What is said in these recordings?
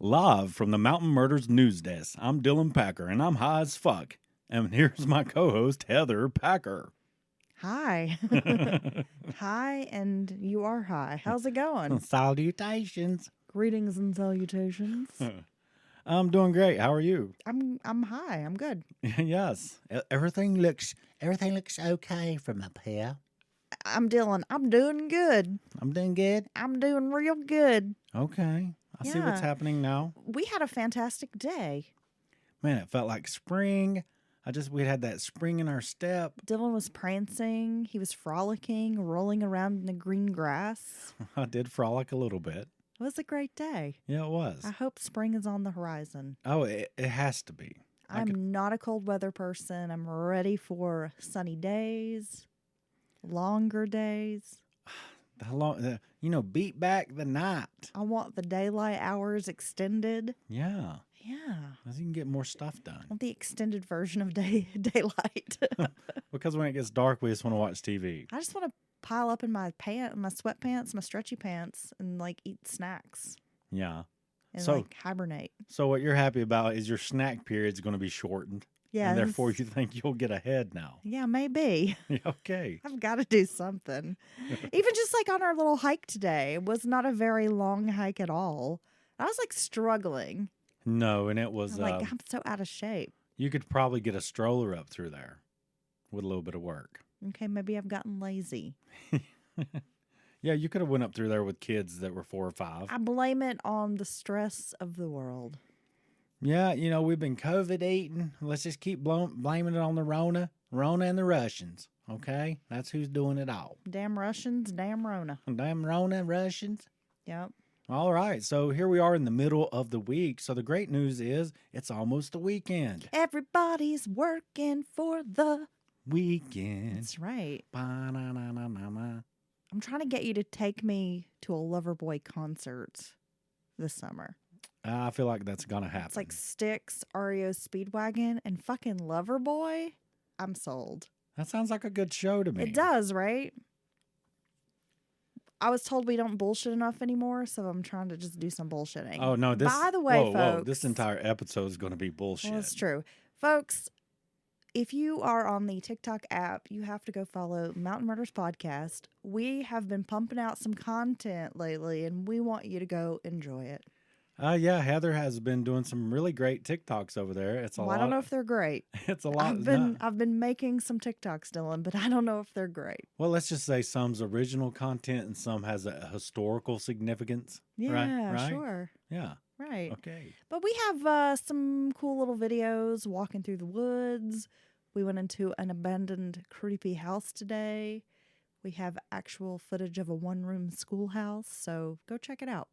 Live from the Mountain Murders News Desk, I'm Dylan Packer, and I'm high as fuck. And here's my co-host, Heather Packer. Hi. Hi, and you are high. How's it going? Salutations. Greetings and salutations. I'm doing great. How are you? I'm high. I'm good. Yes. Everything looks okay from up here. I'm Dylan. I'm doing good. I'm doing good. I'm doing real good. Okay. I see what's Yeah. happening now. We had a fantastic day. Man, it felt like spring. We had that spring in our step. Dylan was prancing. He was frolicking, rolling around in the green grass. I did frolic a little bit. It was a great day. Yeah, it was. I hope spring is on the horizon. Oh, it has to be. I'm not a cold weather person. I'm ready for sunny days, longer days. Beat back the night. I want the daylight hours extended. Yeah. Yeah. Because you can get more stuff I done. want the extended version of daylight. Because when it gets dark, we just want to watch TV. I just want to pile up in my sweatpants, my stretchy pants, and eat snacks Yeah. and hibernate. So what you're happy about is your snack period's going to be shortened. Yeah. And therefore you think you'll get ahead now. Yeah, maybe. Okay. I've got to do something. Even just on our little hike today, it was not a very long hike at all. I was struggling. No, and it was I'm so out of shape. you could probably get a stroller up through there with a little bit of work. Okay, maybe I've gotten lazy. Yeah, you could have went up through there with kids that were 4 or 5. I blame it on the stress of the world. Yeah, we've been COVID eating. Let's just keep blaming it on the Rona and the Russians. Okay, that's who's doing it all. Damn Russians, damn Rona. Damn Rona Russians. Yep. All right, so here we are in the middle of the week. So the great news is it's almost the weekend. Everybody's working for the Weekend. That's right. Ba-na-na-na-na-na. I'm trying to get you to take me to a Loverboy concert this summer. I feel like that's gonna happen. It's like Styx, REO Speedwagon, and fucking Loverboy. I'm sold. That sounds like a good show to me. It does, right? I was told we don't bullshit enough anymore, so I'm trying to just do some bullshitting. Oh no! By the way, folks, this entire episode is going to be bullshit. Well, it's true, folks. If you are on the TikTok app, you have to go follow Mountain Murders Podcast. We have been pumping out some content lately, and we want you to go enjoy it. Yeah, Heather has been doing some really great TikToks over there. It's a lot. I don't know if they're great. It's a lot. I've been making some TikToks, Dylan, but I don't know if they're great. Well, let's just say some's original content and some has a historical significance. Yeah, right? Sure. Yeah. Right. Okay. But we have some cool little videos walking through the woods. We went into an abandoned, creepy house today. We have actual footage of a one-room schoolhouse, so go check it out.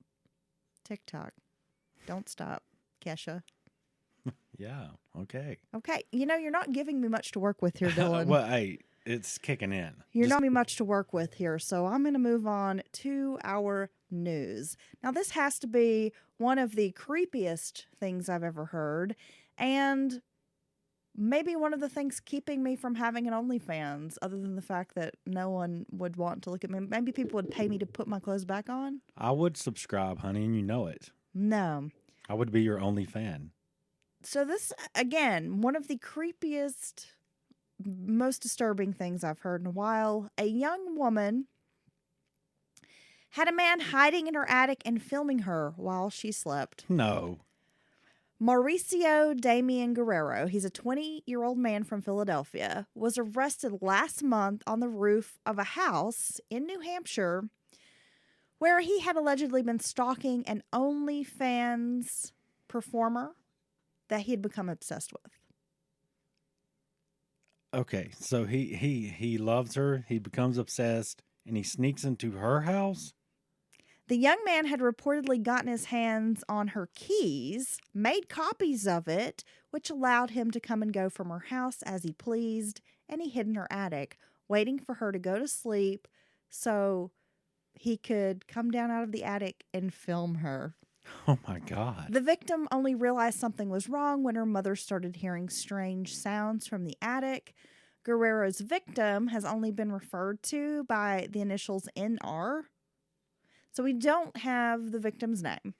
TikTok. Don't stop, Kesha. Yeah. Okay. Okay. You're not giving me much to work with here, Dylan. Well, hey, it's kicking in. You're not giving me much to work with here, so I'm going to move on to our news. Now, this has to be one of the creepiest things I've ever heard, and maybe one of the things keeping me from having an OnlyFans, other than the fact that no one would want to look at me. Maybe people would pay me to put my clothes back on. I would subscribe, honey, and you know it. No. I would be your only fan. So this, again, one of the creepiest, most disturbing things I've heard in a while. A young woman had a man hiding in her attic and filming her while she slept. No. Mauricio Damian Guerrero, he's a 20-year-old man from Philadelphia, was arrested last month on the roof of a house in New Hampshire where he had allegedly been stalking an OnlyFans performer that he had become obsessed with. Okay, so he loves her, he becomes obsessed, and he sneaks into her house? The young man had reportedly gotten his hands on her keys, made copies of it, which allowed him to come and go from her house as he pleased, and he hid in her attic, waiting for her to go to sleep so he could come down out of the attic and film her. Oh my God. The victim only realized something was wrong when her mother started hearing strange sounds from the attic. Guerrero's victim has only been referred to by the initials NR. So we don't have the victim's name.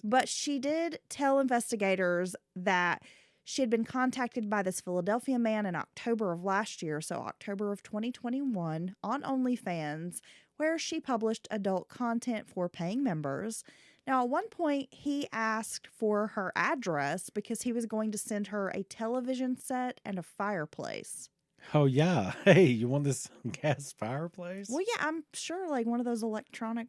But she did tell investigators that she had been contacted by this Philadelphia man in October of last year, so October of 2021, on OnlyFans, where she published adult content for paying members. Now, at one point, he asked for her address because he was going to send her a television set and a fireplace. Oh, yeah. Hey, you want this gas fireplace? Well, yeah, I'm sure like one of those electronic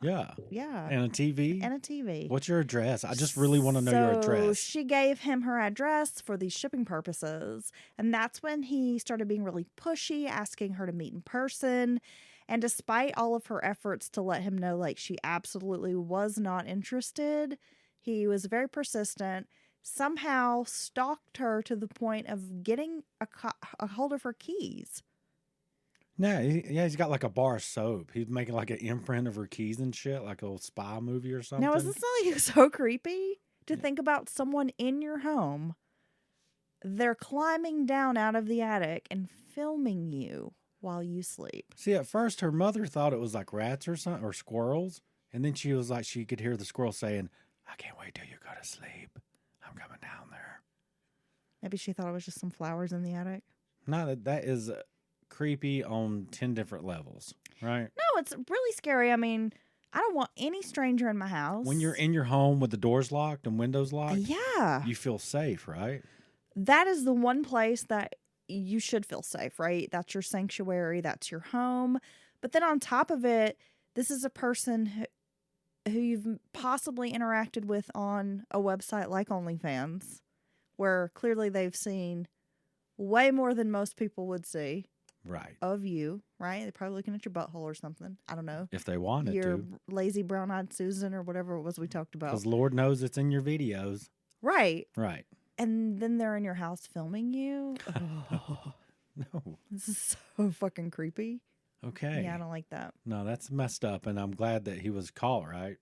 Yeah. yeah. And a TV? And a TV. What's your address? I just really want to know your So address. she gave him her address for these shipping purposes. And that's when he started being really pushy, asking her to meet in person. And despite all of her efforts to let him know, like, she absolutely was not interested, he was very persistent, somehow stalked her to the point of getting a hold of her keys. Yeah, he's got like a bar of soap. He's making like an imprint of her keys and shit, like a old spy movie or something. Now, is this not like so creepy to think about someone in your home? They're climbing down out of the attic and filming you while you sleep. See, at first her mother thought it was like rats or something, or squirrels. And then she was like, she could hear the squirrel saying, "I can't wait till you go to sleep. I'm coming down there." Maybe she thought it was just some flowers in the attic. No, that is creepy on 10 different levels, right? No, it's really scary. I mean, I don't want any stranger in my house. When you're in your home with the doors locked and windows locked, yeah, you feel safe, right? that is the one place that you should feel safe, right? That's your sanctuary. That's your home. But then on top of it, this is a person who you've possibly interacted with on a website like OnlyFans, where clearly they've seen way more than most people would see. Right. Of you, right? They're probably looking at your butthole or something. I don't know. If they wanted Your to. lazy brown-eyed Susan or whatever it was we talked about. Because Lord knows it's in your videos. Right. Right. And then they're in your house filming you. Oh, No. this is so fucking creepy. Okay. Yeah, I don't like that. No, that's messed up, and I'm glad that he was caught, right?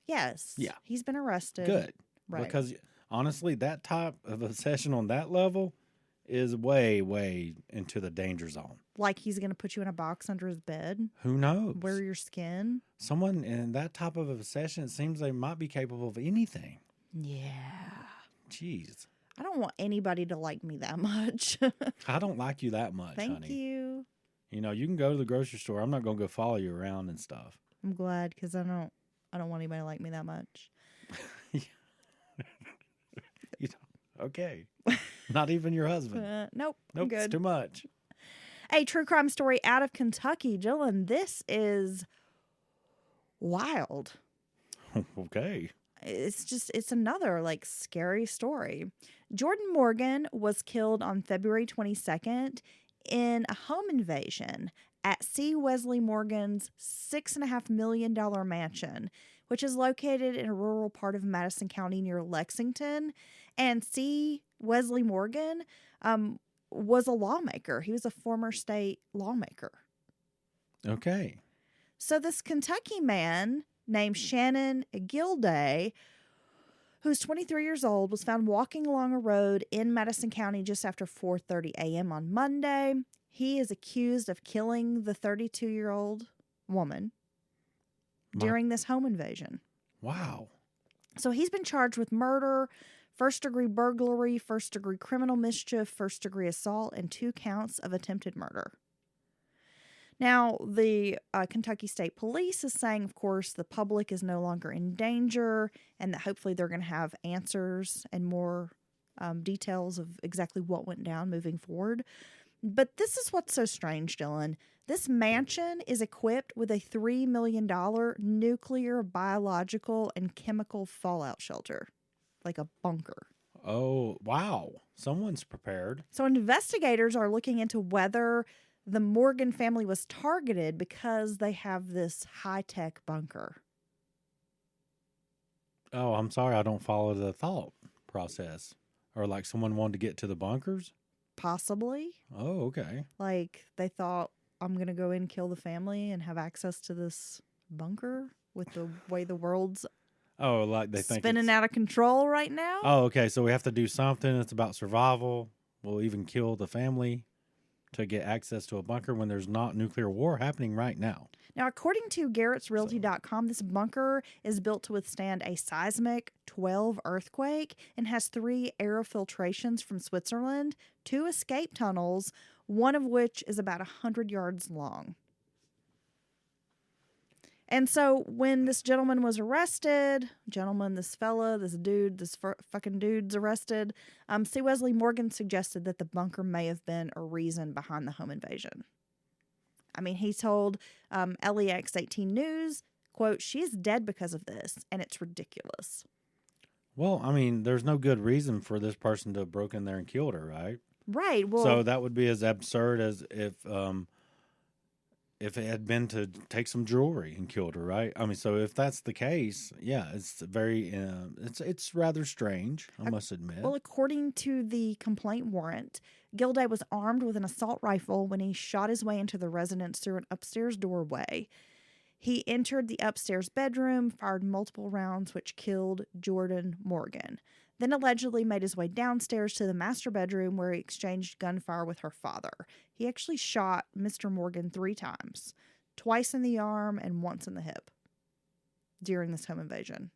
Yes. Yeah. He's been arrested. Good. Right. Because honestly, that type of obsession on that level is way, way into the danger zone. Like he's going to put you in a box under his bed, Who knows? wear your skin. Someone in that type of obsession, it seems they might be capable of anything. Yeah. Jeez. I don't want anybody to like me that much. I don't like you that much, Thank honey. you. You know, you can go to the grocery store. I'm not going to go follow you around and stuff. I'm glad because I don't want anybody to like me that much. You know, okay. Not even your husband. Nope. I'm Nope, it's good. too much. A true crime story out of Kentucky. Dylan, this is wild. Okay. It's another like scary story. Jordan Morgan was killed on February 22nd in a home invasion at C. Wesley Morgan's $6.5 million mansion, which is located in a rural part of Madison County near Lexington. And C. Wesley Morgan was a lawmaker. He was a former state lawmaker. Okay. So this Kentucky man named Shannon Gilday, who's 23 years old, was found walking along a road in Madison County just after 4:30 a.m. on Monday. He is accused of killing the 32-year-old woman during this home invasion. Wow. So he's been charged with murder, first-degree burglary, first-degree criminal mischief, first-degree assault, and 2 counts of attempted murder. Now, the Kentucky State Police is saying, of course, the public is no longer in danger and that hopefully they're going to have answers and more details of exactly what went down moving forward. But this is what's so strange, Dylan. This mansion is equipped with a $3 million nuclear, biological, and chemical fallout shelter, like a bunker. Oh, wow. Someone's prepared. So investigators are looking into whether the Morgan family was targeted because they have this high-tech bunker. Oh, I'm sorry. I don't follow the thought process. Or like someone wanted to get to the bunkers? Possibly. Oh, okay. Like they thought, I'm going to go in, kill the family, and have access to this bunker with the way the world's Oh, like they think spinning out of control right now? Oh, okay. So we have to do something that's about survival. We'll even kill the family to get access to a bunker when there's not nuclear war happening right now. Now, according to GarrettsRealty.com, this bunker is built to withstand a seismic 12 earthquake and has 3 aerofiltrations from Switzerland, 2 escape tunnels, one of which is about 100 yards long. And so when this gentleman was arrested, this fella, this dude, fucking dude's arrested, C. Wesley Morgan suggested that the bunker may have been a reason behind the home invasion. I mean, he told LEX 18 News, quote, "She is dead because of this, and it's ridiculous." Well, I mean, there's no good reason for this person to have broken in there and killed her, right? Right. Well, so that would be as absurd as if it had been to take some jewelry and killed her, right? I mean, so if that's the case, yeah, it's very, it's rather strange, I must admit. Well, according to the complaint warrant, Gilday was armed with an assault rifle when he shot his way into the residence through an upstairs doorway. He entered the upstairs bedroom, fired multiple rounds, which killed Jordan Morgan. Then allegedly made his way downstairs to the master bedroom where he exchanged gunfire with her father. He actually shot Mr. Morgan 3 times, twice in the arm and once in the hip during this home invasion.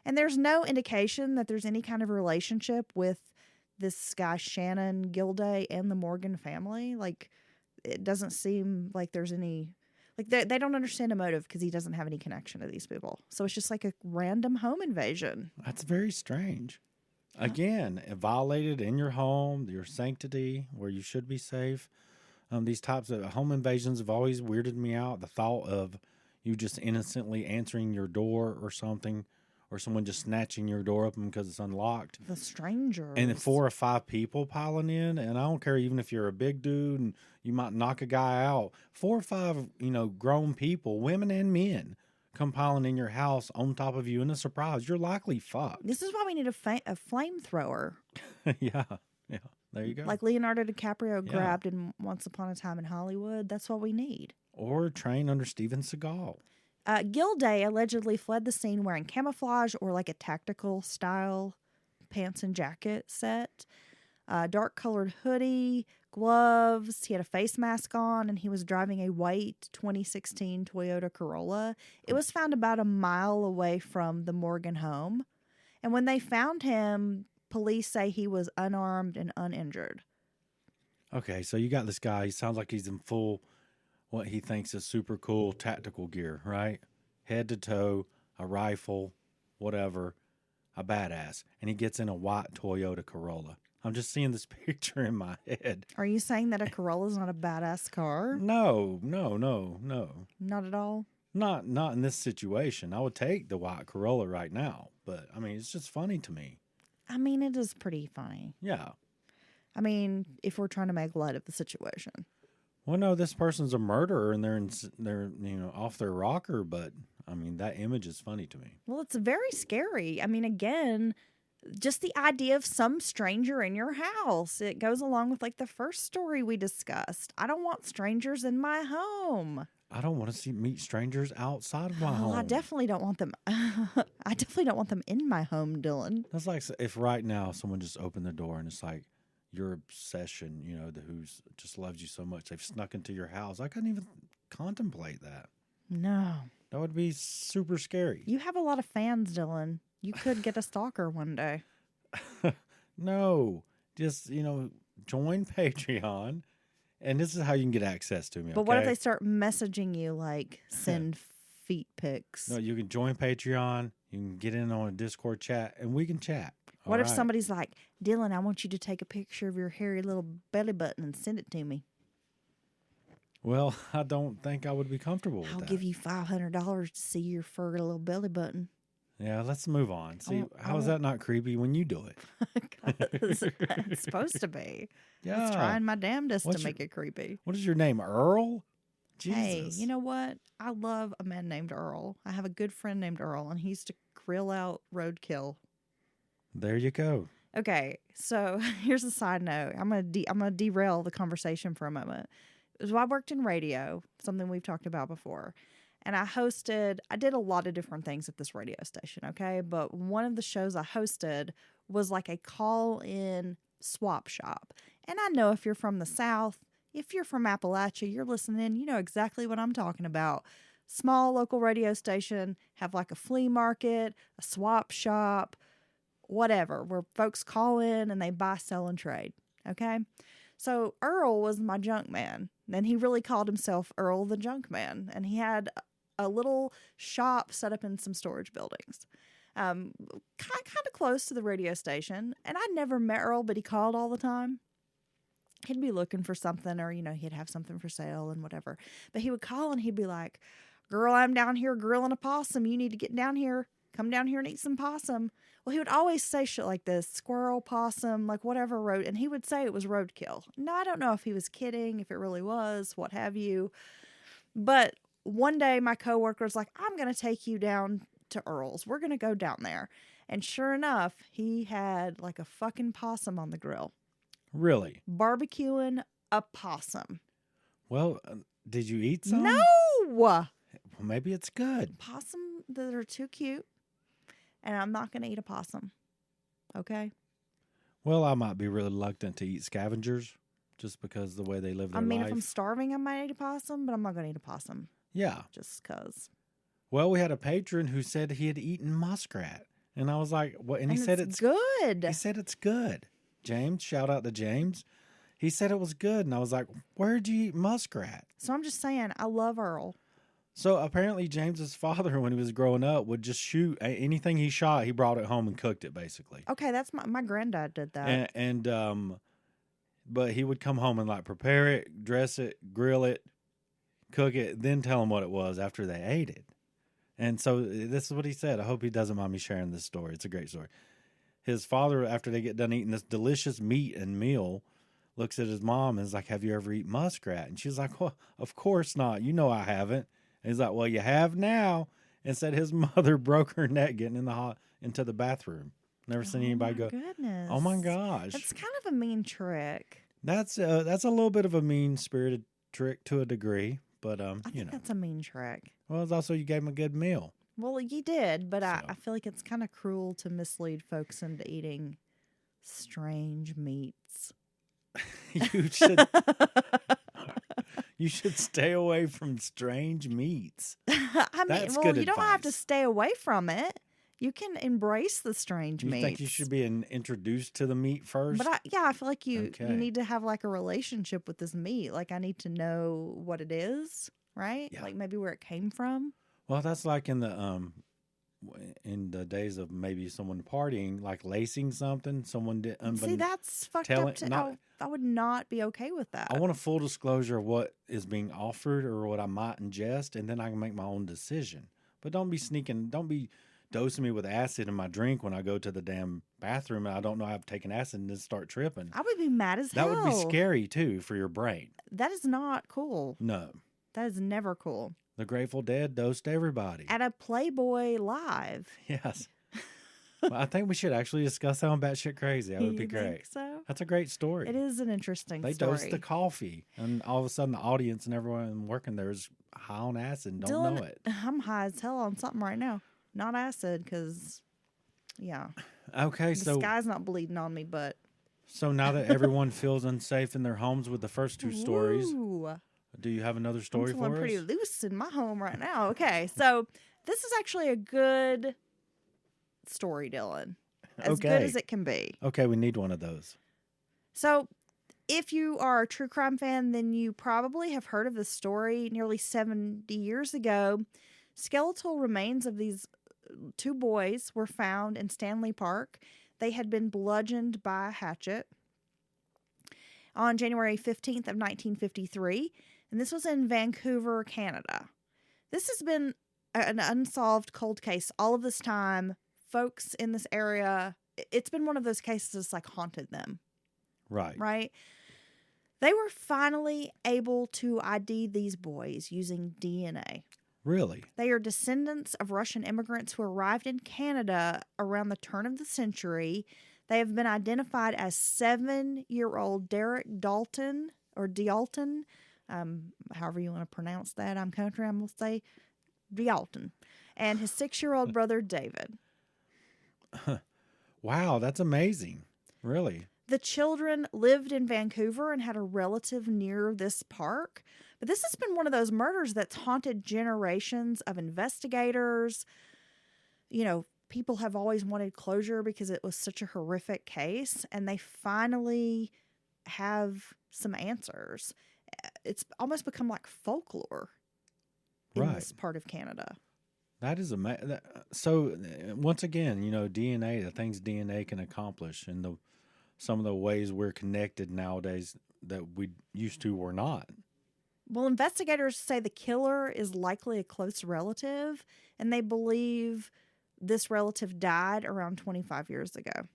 And there's no indication that there's any kind of relationship with this guy, Shannon Gilday, and the Morgan family. Like, it doesn't seem like there's any... Like, they don't understand a motive because he doesn't have any connection to these people. So it's just like a random home invasion. That's very strange. Again, it violated in your home, your sanctity, where you should be safe. These types of home invasions have always weirded me out. The thought of you just innocently answering your door or something, or someone just snatching your door open because it's unlocked. The strangers. And then 4 or 5 people piling in. And I don't care even if you're a big dude and you might knock a guy out. 4 or 5, grown people, women and men, come piling in your house on top of you in a surprise. You're likely fucked. This is why we need a flamethrower. Yeah. There you go. Like Leonardo DiCaprio grabbed in Once Upon a Time in Hollywood. That's what we need. Or train under Steven Seagal. Gilday allegedly fled the scene wearing camouflage or like a tactical style pants and jacket set, dark colored hoodie, gloves. He had a face mask on, and he was driving a white 2016 Toyota Corolla. It was found about a mile away from the Morgan home. And when they found him, police say he was unarmed and uninjured. Okay, so you got this guy. He sounds like he's in full... what he thinks is super cool tactical gear, right? Head to toe, a rifle, whatever, a badass. And he gets in a white Toyota Corolla. I'm just seeing this picture in my head. Are you saying that a Corolla is not a badass car? No. Not at all? Not in this situation. I would take the white Corolla right now. But, I mean, it's just funny to me. I mean, it is pretty funny. Yeah. I mean, if we're trying to make light of the situation. Well, no, this person's a murderer and they're off their rocker, but I mean that image is funny to me. Well, it's very scary. I mean, again, just the idea of some stranger in your house. It goes along with like the first story we discussed. I don't want strangers in my home. I don't want to meet strangers outside of my home. I definitely don't want them. I definitely don't want them in my home, Dylan. That's like if right now someone just opened the door and it's like your obsession, who's just loves you so much, they've snuck into your house. I couldn't even contemplate that. No. That would be super scary. You have a lot of fans, Dylan. You could get a stalker one day. No. Just, join Patreon, and this is how you can get access to me, But what if they start messaging you, like, send feet pics? No, you can join Patreon, you can get in on a Discord chat, and we can chat. What if somebody's like, Dylan, I want you to take a picture of your hairy little belly button and send it to me? Well, I don't think I would be comfortable with that. I'll give you $500 to see your furry little belly button. Yeah, let's move on. See, how is that not creepy when you do it? Because it's supposed to be. Yeah. It's trying my damnedest to make it creepy. What is your name, Earl? Jesus. Hey, you know what? I love a man named Earl. I have a good friend named Earl, and he used to grill out roadkill. There you go. Okay, so here's a side note. I'm gonna derail the conversation for a moment. So I worked in radio, something we've talked about before, and I did a lot of different things at this radio station. Okay, but one of the shows I hosted was like a call-in swap shop. And I know if you're from the South, if you're from Appalachia, you're listening, you know exactly what I'm talking about. Small local radio station, have like a flea market, a swap shop, whatever, where folks call in and they buy, sell, and trade. Okay? So Earl was my junk man. And he really called himself Earl the Junk Man. And he had a little shop set up in some storage buildings. Kind of close to the radio station. And I'd never met Earl, but he called all the time. He'd be looking for something, or, you know, he'd have something for sale and whatever. But he would call and he'd be like, girl, I'm down here grilling a possum. You need to get down here. Come down here and eat some possum. Well, he would always say shit like this, squirrel, possum, like whatever road. And he would say it was roadkill. Now, I don't know if he was kidding, if it really was, what have you. But one day my coworker was like, I'm going to take you down to Earl's. We're going to go down there. And sure enough, he had like a fucking possum on the grill. Really? Barbecuing a possum. Well, did you eat some? No! Well, maybe it's good. Possum that are too cute. And I'm not going to eat a possum. Okay? Well, I might be reluctant to eat scavengers just because the way they live their life. If I'm starving, I might eat a possum, but I'm not going to eat a possum. Yeah. Just because. Well, we had a patron who said he had eaten muskrat. And I was like, what? And he said it's good. He said it's good. James, shout out to James. He said it was good. And I was like, where'd you eat muskrat? So I'm just saying, I love Earl. So apparently James's father, when he was growing up, would just shoot anything he shot. He brought it home and cooked it, basically. Okay, that's my granddad did that. But he would come home and like prepare it, dress it, grill it, cook it, then tell them what it was after they ate it. And so this is what he said. I hope he doesn't mind me sharing this story. It's a great story. His father, after they get done eating this delicious meat and meal, looks at his mom and is like, have you ever eaten muskrat? And she's like, well, of course not. You know I haven't. And he's like, well, you have now. And said his mother broke her neck getting into the bathroom. Never seen anybody go, goodness. oh, my gosh. That's kind of a mean trick. That's a little bit of a mean-spirited trick to a degree. But, I think that's a mean trick. Well, it's also you gave him a good meal. Well, you did, but I feel like it's kind of cruel to mislead folks into eating strange meats. You should stay away from strange meats. That's good you don't advice. have to stay away from it. You can embrace the strange meats. You think you should be introduced to the meat first? But I feel like you need to have like a relationship with this meat. Like I need to know what it is, right? Yeah. Like maybe where it came from. Well, that's like in the days of maybe someone partying, like lacing something. Someone did. See, that's fucked up. I would not be okay with that. I want a full disclosure of what is being offered or what I might ingest, and then I can make my own decision. But don't be sneaking. Don't be dosing me with acid in my drink when I go to the damn bathroom and I don't know I've taken acid and then start tripping. I would be mad as hell. That would be scary too for your brain. That is not cool. No. That is never cool. The Grateful Dead dosed everybody. At a Playboy Live. Yes. Well, I think we should actually discuss that on Batshit Crazy. That would be great. Think so? That's a great story. It is an interesting They story. dosed the coffee, and all of a sudden the audience and everyone working there is high on acid and don't know it. I'm high as hell on something right now. Not acid, because, yeah. Okay, the sky's not bleeding on me, but. So now that everyone feels unsafe in their homes with the first two stories, do you have another story for us? I'm pretty loose in my home right now. Okay, so this is actually a good story, Dylan. As good as it can be. Okay, we need one of those. So if you are a true crime fan, then you probably have heard of this story. Nearly 70 years ago, skeletal remains of these two boys were found in Stanley Park. They had been bludgeoned by a hatchet on January 15th of 1953, and this was in Vancouver, Canada. This has been an unsolved cold case all of this time. Folks in this area, it's been one of those cases that's like haunted them. Right? They were finally able to ID these boys using DNA. Really? They are descendants of Russian immigrants who arrived in Canada around the turn of the century. They have been identified as 7-year-old Derek Dalton, or Dalton, however you want to pronounce that. I'm country, I'm going to say Dalton, and his 6-year-old brother David. Wow, that's amazing. Really? The children lived in Vancouver and had a relative near this park. But this has been one of those murders that's haunted generations of investigators. You know, people have always wanted closure because it was such a horrific case, and they finally have some answers. It's almost become like folklore in this part of Canada. That is amazing. So once again, DNA, the things DNA can accomplish, and some of the ways we're connected nowadays that we used to were not. Well, investigators say the killer is likely a close relative, and they believe this relative died around 25 years ago.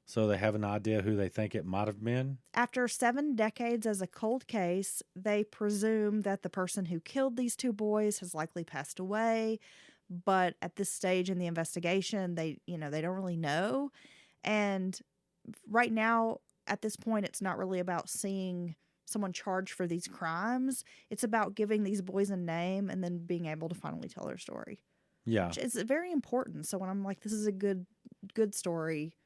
So they have an idea who they think it might have been? After 7 decades as a cold case, they presume that the person who killed these 2 boys has likely passed away. But at this stage in the investigation, they don't really know. And right now, at this point, it's not really about seeing someone charged for these crimes. It's about giving these boys a name and then being able to finally tell their story. Yeah. Which is very important. So when I'm like, this is a good story,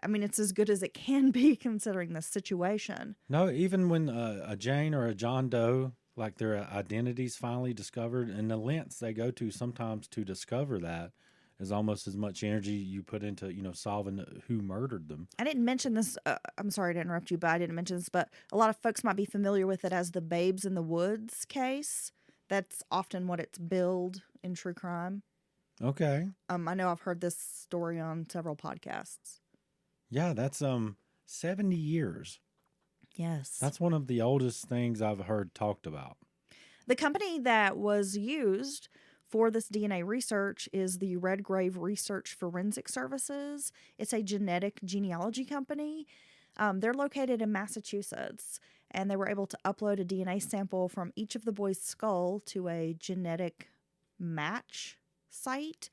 I mean, it's as good as it can be considering the situation. No, even when a Jane or a John Doe, like their identity's finally discovered, and the lengths they go to sometimes to discover that is almost as much energy you put into, solving who murdered them. I didn't mention this. I'm sorry to interrupt you, but I didn't mention this. But a lot of folks might be familiar with it as the Babes in the Woods case. That's often what it's billed in true crime. Okay. I know I've heard this story on several podcasts. Yeah, that's 70 years. Yes. That's one of the oldest things I've heard talked about. The company that was used for this DNA research is the Redgrave Research Forensic Services. It's a genetic genealogy company. They're located in Massachusetts, and they were able to upload a DNA sample from each of the boys' skull to a genetic match site,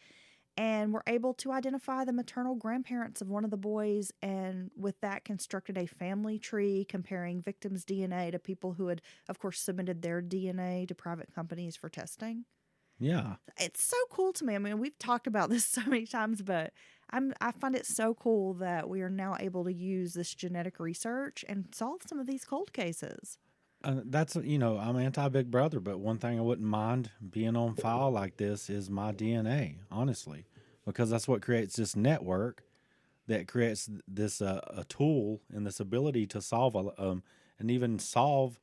and were able to identify the maternal grandparents of one of the boys, and with that constructed a family tree comparing victims' DNA to people who had, of course, submitted their DNA to private companies for testing. Yeah. It's so cool to me. I mean, we've talked about this so many times, but I find it so cool that we are now able to use this genetic research and solve some of these cold cases. That's, I'm anti-Big Brother, but one thing I wouldn't mind being on file like this is my DNA, honestly, because that's what creates this network that creates this a tool and this ability to solve and even solve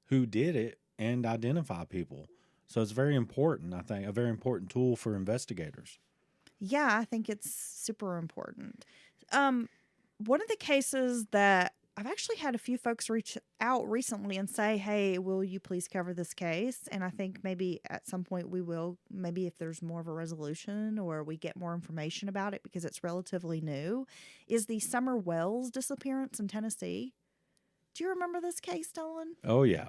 who did it and identify people. So it's very important, I think, a very important tool for investigators. Yeah, I think it's super important. One of the cases that I've actually had a few folks reach out recently and say, hey, will you please cover this case? And I think maybe at some point we will, maybe if there's more of a resolution or we get more information about it because it's relatively new, is the Summer Wells disappearance in Tennessee. Do you remember this case, Dolan? Oh, yeah.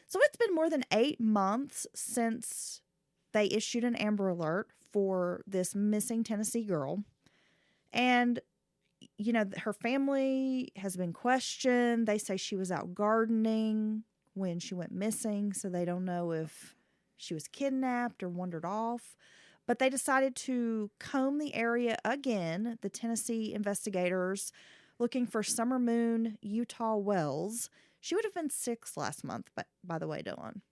So it's been more than 8 months since they issued an Amber Alert for this missing Tennessee girl. And her family has been questioned. They say she was out gardening when she went missing, so they don't know if she was kidnapped or wandered off. But they decided to comb the area again, the Tennessee investigators, looking for Summer Moon Utah Wells. She would have been 6 last month, but by the way, Dylan.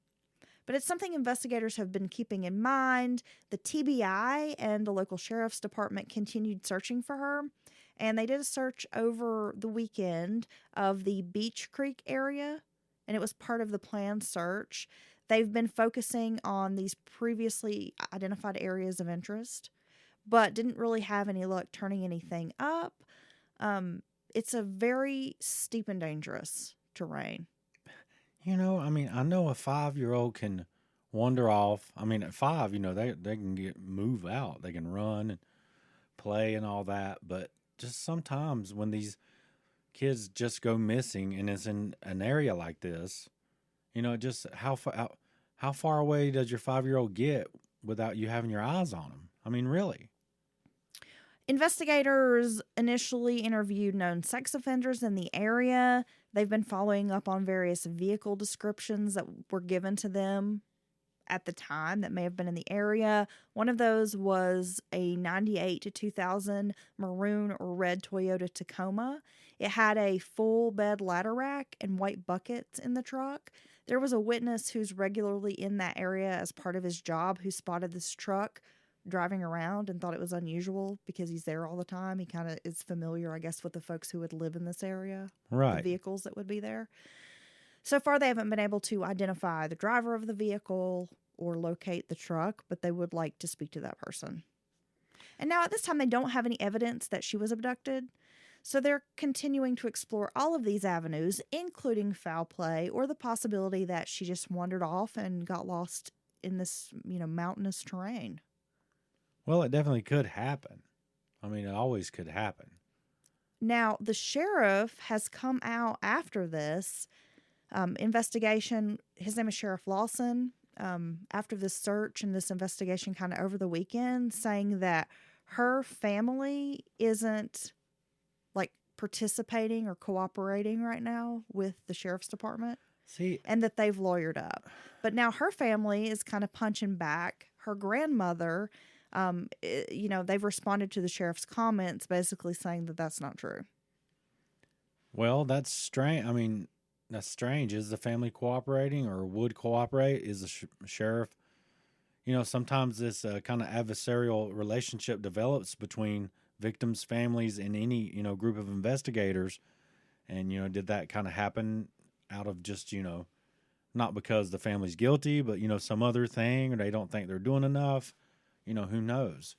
But it's something investigators have been keeping in mind. The TBI and the local sheriff's department continued searching for her. And they did a search over the weekend of the Beach Creek area, and it was part of the planned search. They've been focusing on these previously identified areas of interest, but didn't really have any luck turning anything up. It's a very steep and dangerous terrain. I know a 5-year-old can wander off. I mean, at 5, they can move out. They can run and play and all that, but just sometimes when these kids just go missing and it's in an area like this, just how far away does your 5-year-old get without you having your eyes on them? I mean, really. Investigators initially interviewed known sex offenders in the area. They've been following up on various vehicle descriptions that were given to them at the time that may have been in the area. One of those was a 98 to 2000 maroon or red Toyota Tacoma. It had a full bed ladder rack and white buckets in the truck. There was a witness who's regularly in that area as part of his job who spotted this truck driving around and thought it was unusual because he's there all the time. He kind of is familiar, I guess, with the folks who would live in this area, Right. the vehicles that would be there. So far, they haven't been able to identify the driver of the vehicle or locate the truck, but they would like to speak to that person. And now at this time, they don't have any evidence that she was abducted. So they're continuing to explore all of these avenues, including foul play or the possibility that she just wandered off and got lost in this, mountainous terrain. Well, it definitely could happen. I mean, it always could happen. Now, the sheriff has come out after this investigation. His name is Sheriff Lawson. After this search and this investigation kind of over the weekend, saying that her family isn't participating or cooperating right now with the sheriff's department. See, and that they've lawyered up. But now her family is kind of punching back. Her grandmother, they've responded to the sheriff's comments basically saying that that's not true. Well, that's strange. I mean, that's strange. Is the family cooperating or would cooperate? Is the sheriff, sometimes this kind of adversarial relationship develops between victims' families and any, group of investigators. And, did that kind of happen out of just, not because the family's guilty, but, some other thing, or they don't think they're doing enough, who knows?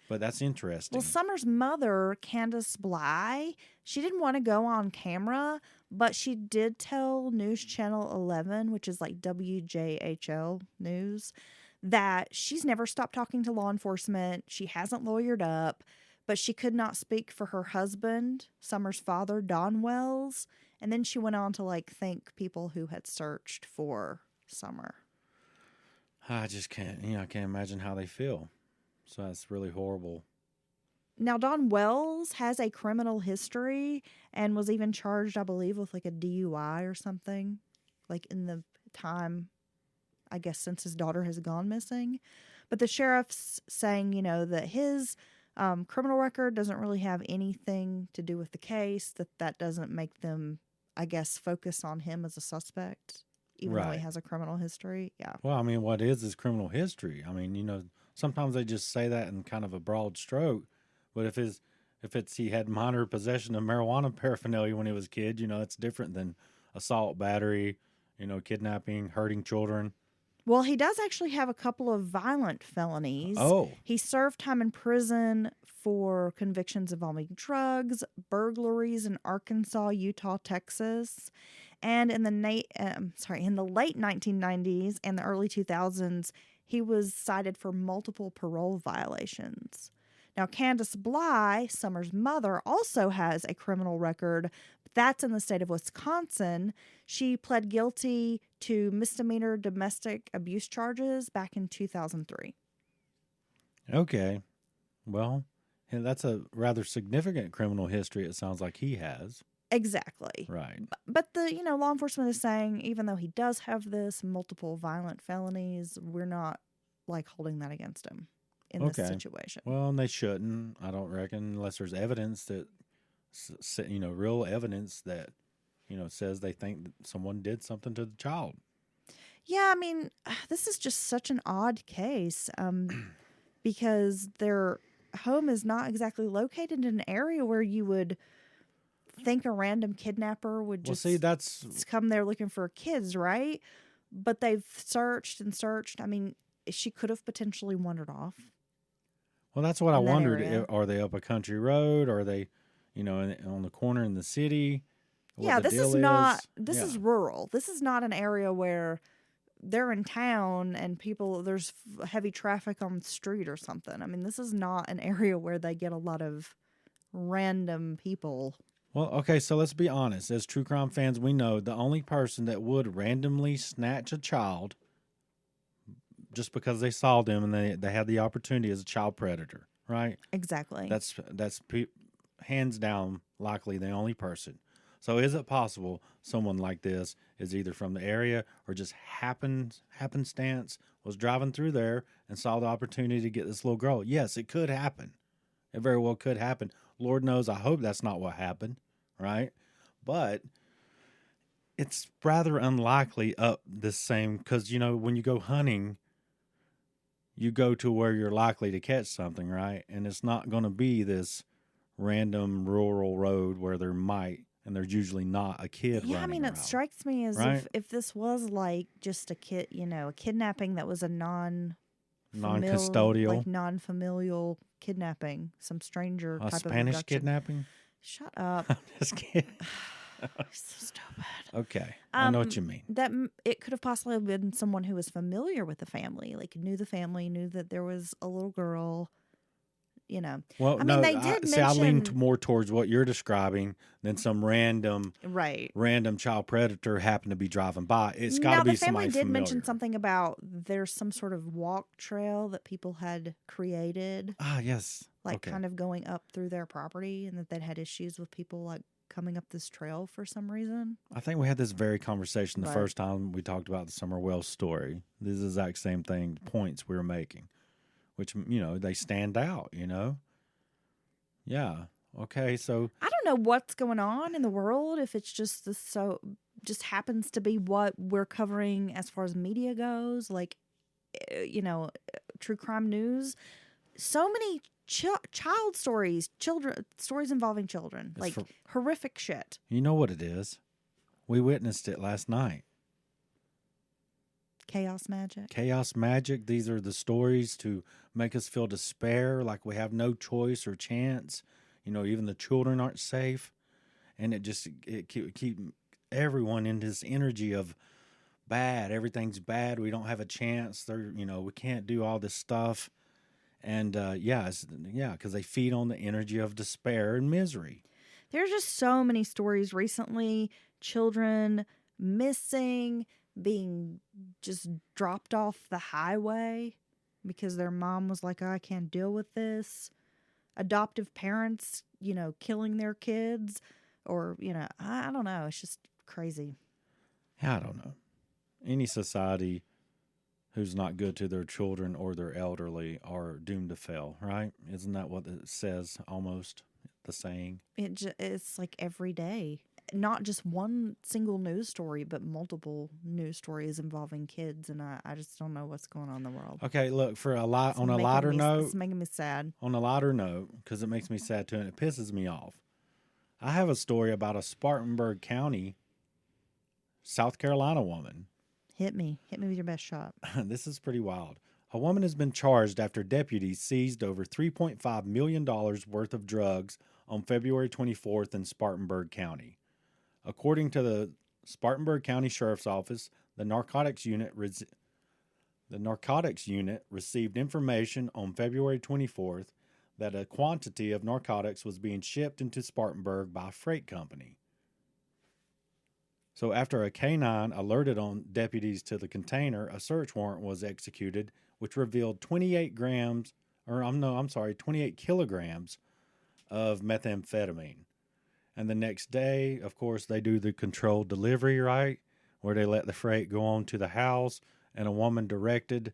But that's interesting. Well, Summer's mother, Candace Bly, she didn't want to go on camera, but she did tell News Channel 11, which is like WJHL News, that she's never stopped talking to law enforcement. She hasn't lawyered up, but she could not speak for her husband, Summer's father, Don Wells. And then she went on to thank people who had searched for Summer. I just can't, I can't imagine how they feel. So that's really horrible. Now, Don Wells has a criminal history and was even charged, I believe, with a DUI or something, in the time, I guess, since his daughter has gone missing. But the sheriff's saying, that his criminal record doesn't really have anything to do with the case, that doesn't make them, I guess, focus on him as a suspect, even though he has a criminal history. Yeah. Well, I mean, what is his criminal history? I mean, sometimes they just say that in kind of a broad stroke, but if it's he had minor possession of marijuana paraphernalia when he was a kid, it's different than assault, battery, kidnapping, hurting children. Well, he does actually have a couple of violent felonies. Oh. He served time in prison for convictions involving drugs, burglaries in Arkansas, Utah, Texas. And in the late 1990s and the early 2000s, he was cited for multiple parole violations. Now, Candace Bly, Summer's mother, also has a criminal record. That's in the state of Wisconsin. She pled guilty to misdemeanor domestic abuse charges back in 2003. Okay. Well, that's a rather significant criminal history, it sounds like he has. Exactly. Right. But the, law enforcement is saying, even though he does have this multiple violent felonies, we're not holding that against him in this situation. Well, and they shouldn't, I don't reckon, unless there's evidence that, real evidence that, says they think that someone did something to the child. Yeah, I mean, this is just such an odd case because their home is not exactly located in an area where you would think a random kidnapper would just come there looking for kids, right? But they've searched and searched. I mean, she could have potentially wandered off. Well, that's what I wondered. Are they up a country road? Are they, on the corner in the city? This is not. This is rural. This is not an area where they're in town and there's heavy traffic on the street or something. I mean, this is not an area where they get a lot of random people. Well, okay, so let's be honest. As true crime fans, we know the only person that would randomly snatch a child just because they saw them and they had the opportunity is a child predator, right? Exactly. That's hands down likely the only person. So is it possible someone like this is either from the area or just happenstance was driving through there and saw the opportunity to get this little girl? Yes, it could happen. It very well could happen. Lord knows, I hope that's not what happened, right? But it's rather unlikely up this same, because, when you go hunting, you go to where you're likely to catch something, right? And it's not going to be this random rural road where there might, and there's usually not a kid Yeah, I running mean, around, it strikes me as right? if this was like just a kid, a kidnapping that was a Non-custodial. non-familial kidnapping, some stranger A type of Spanish abduction. kidnapping? Shut up. I'm just kidding. So stupid. Okay, I know what you mean. That it could have possibly been someone who was familiar with the family, like knew the family, knew that there was a little girl. Well, I no, mean, they did mention. I lean more towards what you're describing than some random child predator happened to be driving by. It's got to be somebody familiar. The family did mention something about there's some sort of walk trail that people had created. Ah, yes. Like kind of going up through their property, and that they'd had issues with people like coming up this trail for some reason. I think we had this very conversation the first time we talked about the Summer Wells story. This is the exact same thing, points we were making, which, they stand out, Yeah. Okay, so I don't know what's going on in the world, if it's just just happens to be what we're covering as far as media goes, like, true crime news. So many child stories, stories involving children, like horrific shit. You know what it is? We witnessed it last night. Chaos magic. Chaos magic. These are the stories to make us feel despair, like we have no choice or chance. Even the children aren't safe. And it keep everyone in this energy of bad. Everything's bad. We don't have a chance. We can't do all this stuff. And because they feed on the energy of despair and misery. There's just so many stories recently. Children missing, being just dropped off the highway because their mom was like, I can't deal with this. Adoptive parents, killing their kids, or, I don't know. It's just crazy. I don't know. Any society who's not good to their children or their elderly are doomed to fail, right? Isn't that what it says, almost, the saying? It's like every day. Not just one single news story, but multiple news stories involving kids, and I just don't know what's going on in the world. Okay, look, on a lighter note. It's making me sad. On a lighter note, because it makes me sad too, and it pisses me off. I have a story about a Spartanburg County, South Carolina woman. Hit me with your best shot. This is pretty wild. A woman has been charged after deputies seized over $3.5 million worth of drugs on February 24th in Spartanburg County. According to the Spartanburg County Sheriff's Office, the narcotics unit received information on February 24th that a quantity of narcotics was being shipped into Spartanburg by a freight company. So after a canine alerted on deputies to the container, a search warrant was executed, which revealed 28 kilograms of methamphetamine. And the next day, of course, they do the controlled delivery, right? Where they let the freight go on to the house, and a woman directed,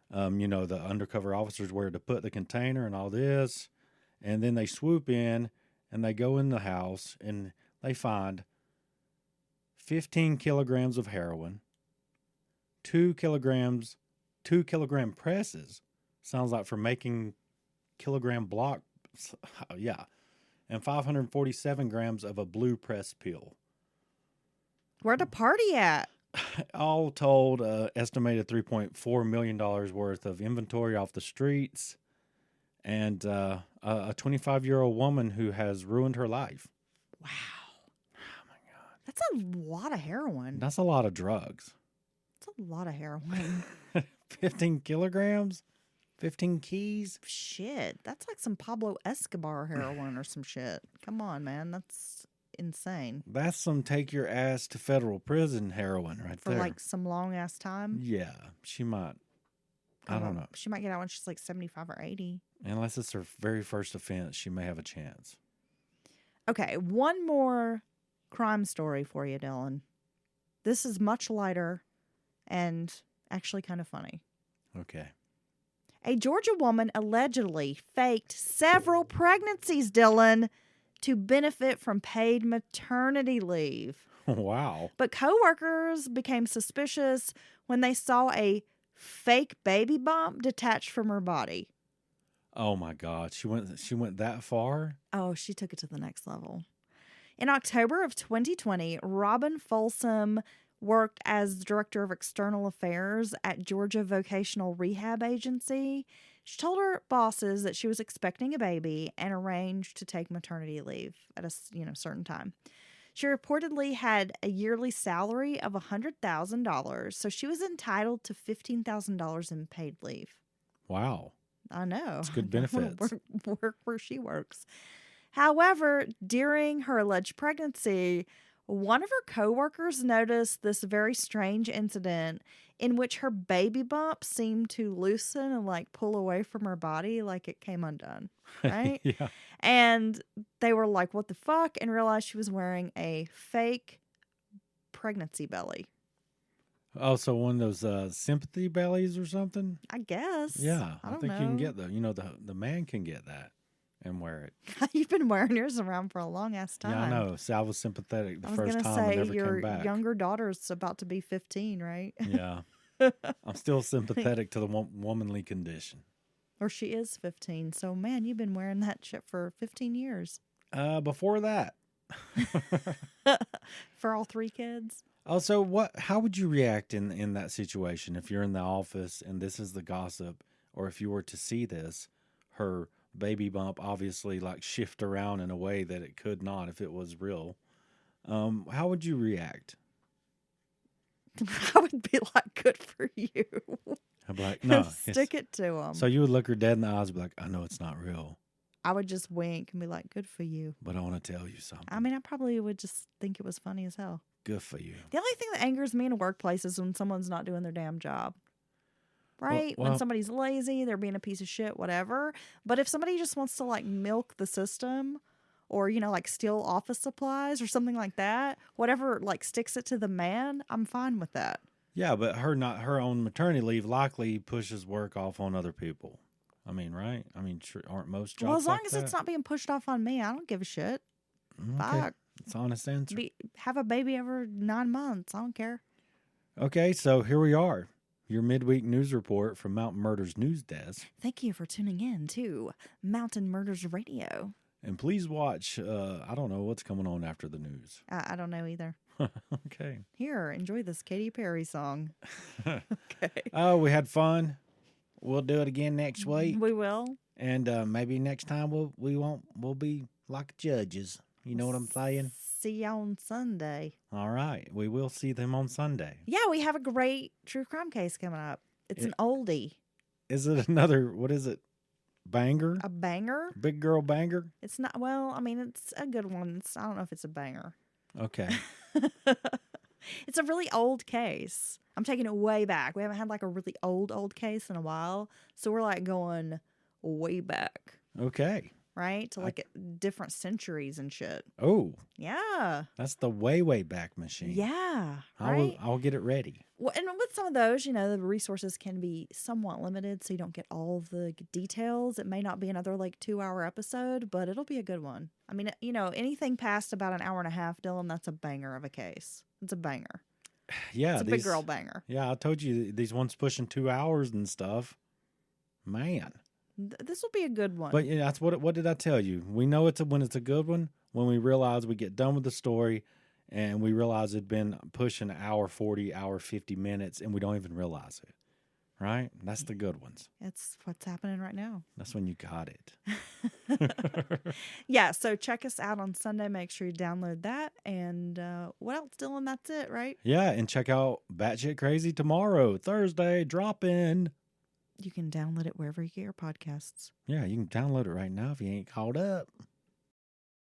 the undercover officers where to put the container and all this. And then they swoop in, and they go in the house, and they find 15 kilograms of heroin, 2 kilogram presses. Sounds like for making kilogram block. Yeah. And 547 grams of a blue press pill. Where'd the party at? All told, estimated $3.4 million worth of inventory off the streets, and a 25-year-old woman who has ruined her life. Wow. Oh, my God. That's a lot of heroin. That's a lot of drugs. That's a lot of heroin. 15 kilograms? 15 keys? Shit. That's like some Pablo Escobar heroin or some shit. Come on, man. That's insane. That's some take your ass to federal prison heroin right there. For like some long ass time? Yeah. She might. I don't know. She might get out when she's like 75 or 80. Unless it's her very first offense, she may have a chance. Okay. One more crime story for you, Dylan. This is much lighter and actually kind of funny. Okay. A Georgia woman allegedly faked several pregnancies, Dylan, to benefit from paid maternity leave. Wow. But coworkers became suspicious when they saw a fake baby bump detached from her body. Oh my God. She went that far? Oh, she took it to the next level. In October of 2020, Robin Folsom worked as director of external affairs at Georgia Vocational Rehab Agency. She told her bosses that she was expecting a baby and arranged to take maternity leave at a certain time. She reportedly had a yearly salary of $100,000, so she was entitled to $15,000 in paid leave. Wow. I know. It's good benefits. Work where she works. However, during her alleged pregnancy, one of her coworkers noticed this very strange incident in which her baby bump seemed to loosen and like pull away from her body like it came undone, right? Yeah. And they were like, what the fuck? And realized she was wearing a fake pregnancy belly. Oh, so one of those sympathy bellies or something? I guess. Yeah. I I don't think know. you can get the man can get that and wear it. You've been wearing yours around for a long ass time. Yeah, I know. So I was sympathetic the I was first gonna time say and never your came back. younger daughter's about to be 15, right? Yeah. I'm still sympathetic to the womanly condition. Or she is 15. So, man, you've been wearing that shit for 15 years. Before that. For all three kids? Also, how would you react in that situation if you're in the office and this is the gossip, or if you were to see this, her baby bump obviously like shift around in a way that it could not if it was real. How would you react? I would be like, good for you. I'd be like, no. Stick it to them. So you would look her dead in the eyes and be like, I know it's not real, I would just wink and be like, good for you. but I want to tell you something. I mean, I probably would just think it was funny as hell. Good for you. The only thing that angers me in a workplace is when someone's not doing their damn job. Right? Well, when somebody's lazy, they're being a piece of shit, whatever. But if somebody just wants to like milk the system or, like steal office supplies or something like that, whatever like sticks it to the man, I'm fine with that. Yeah, but her own maternity leave likely pushes work off on other people. I mean, right? I mean, aren't most jobs Well, as long like as that? it's not being pushed off on me, I don't give a shit. Okay. Fuck. It's an honest answer. Have a baby every 9 months. I don't care. Okay, so here we are. Your midweek news report from Mountain Murders News Desk. Thank you for tuning in to Mountain Murders Radio. And please watch, I don't know what's coming on after the news. I don't know either. Okay. Here, enjoy this Katy Perry song. Okay. Oh, we had fun. We'll do it again next week. We will. And maybe next time we'll be like judges. You know what I'm saying? See you on Sunday. All right. We will see them on Sunday. Yeah, we have a great true crime case coming up. It's an oldie. Is it another, what is it? Banger? A banger? Big girl banger? It's not, well, I mean, it's a good one. I don't know if it's a banger. Okay. It's a really old case. I'm taking it way back. We haven't had like a really old case in a while. So we're like going way back. Okay. Right? To like different centuries and shit. Oh. Yeah. That's the way back machine. Yeah. Right? I'll get it ready. Well, and with some of those, the resources can be somewhat limited, so you don't get all of the details. It may not be another like 2-hour episode, but it'll be a good one. I mean, anything past about an hour and a half, Dylan, that's a banger of a case. It's a banger. Yeah. It's a big girl banger. Yeah, I told you these ones pushing 2 hours and stuff. Man. This will be a good one. But yeah, that's what did I tell you? We know when it's a good one when we realize we get done with the story and we realize it'd been pushing hour 40, hour 50 minutes and we don't even realize it. Right? That's the good ones. It's what's happening right now. That's when you got it. Yeah, so check us out on Sunday. Make sure you download that. And what else, Dylan? That's it, right? Yeah, and check out Batshit Crazy tomorrow, Thursday, drop in. You can download it wherever you get your podcasts. Yeah, you can download it right now if you ain't caught up.